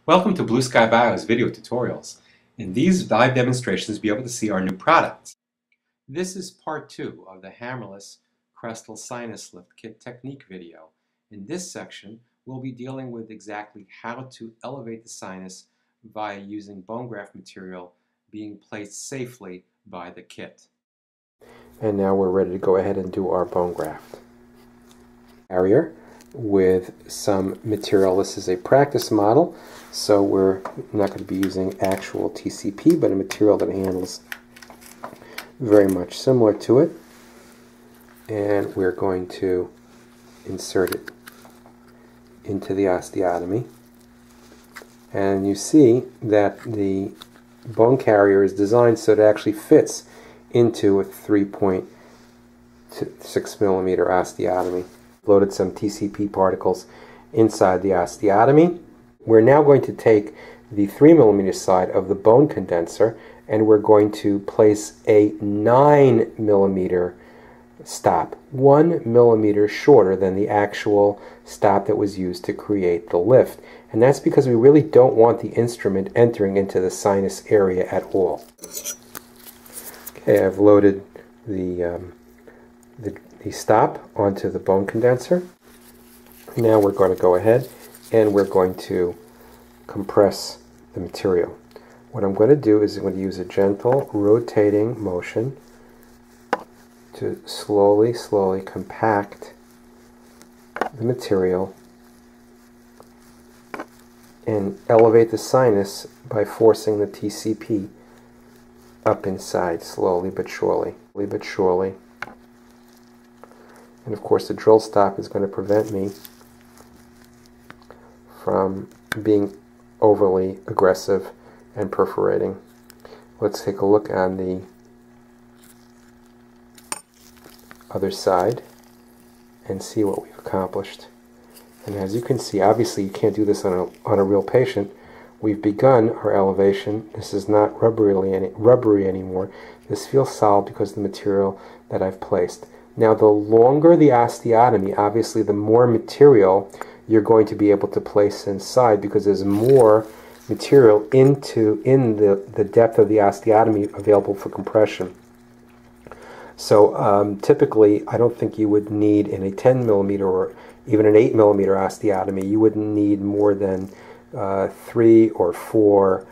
Welcome to Blue Sky Bio's video tutorials. In these live demonstrations, you'll be able to see our new products. This is part 2 of the Hammerless Crestal Sinus Lift Kit Technique video. In this section, we'll be dealing with exactly how to elevate the sinus via using bone graft material being placed safely by the kit. And now we're ready to go ahead and do our bone graft. Barrier with some material. This is a practice model, so we're not going to be using actual TCP, but a material that handles very much similar to it. And we're going to insert it into the osteotomy. And you see that the bone carrier is designed so it actually fits into a 3.6 millimeter osteotomy. Loaded some TCP particles inside the osteotomy. We're now going to take the 3 millimeter side of the bone condenser and we're going to place a 9 millimeter stop, 1 millimeter shorter than the actual stop that was used to create the lift. And that's because we really don't want the instrument entering into the sinus area at all. Okay, I've loaded the stop onto the bone condenser. Now we're going to go ahead and we're going to compress the material. What I'm going to do is I'm going to use a gentle rotating motion to slowly compact the material and elevate the sinus by forcing the TCP up inside slowly but surely. And of course the drill stop is going to prevent me from being overly aggressive and perforating. Let's take a look on the other side and see what we've accomplished. And as you can see, obviously you can't do this on a real patient. We've begun our elevation. This is not rubbery anymore. This feels solid because of the material that I've placed. Now the longer the osteotomy, obviously the more material you're going to be able to place inside because there's more material in the depth of the osteotomy available for compression. So typically I don't think you would need in a 10 millimeter or even an 8 millimeter osteotomy, you wouldn't need more than 3 or 4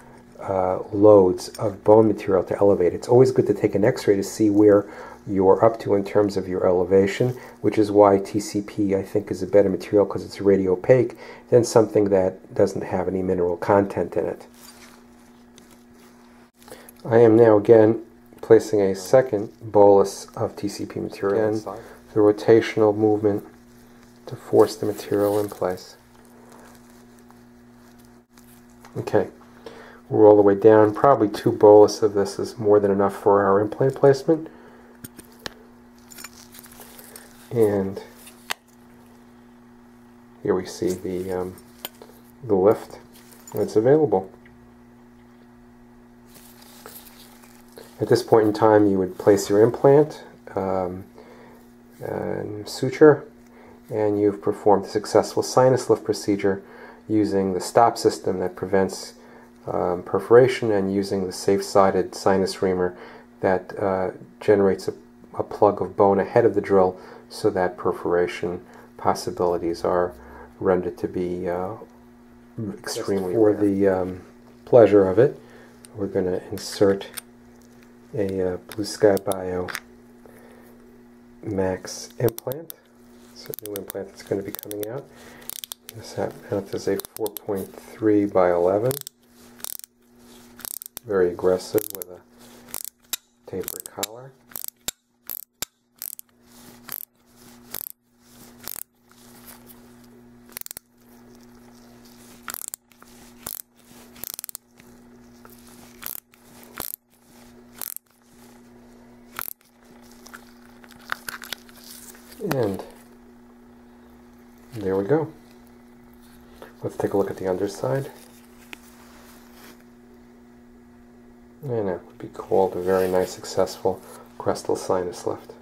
loads of bone material to elevate. It's always good to take an x-ray to see where you're up to in terms of your elevation, which is why TCP I think is a better material because it's radio opaque than something that doesn't have any mineral content in it. I am now again placing a second bolus of TCP material inside. The rotational movement to force the material in place. Okay, we're all the way down. Probably 2 bolus of this is more than enough for our implant placement. And here we see the lift that's available. At this point in time, you would place your implant and suture, and you've performed a successful sinus lift procedure using the stop system that prevents perforation and using the safe-sided sinus reamer that generates a plug of bone ahead of the drill so that perforation possibilities are rendered to be extremely rare. For the pleasure of it, we're going to insert a Blue Sky Bio Max implant. It's a new implant that's going to be coming out. This implant is a 4.3 by 11. Very aggressive with a tapered collar. And there we go. Let's take a look at the underside. And it would be called a very nice, successful Crestal sinus lift.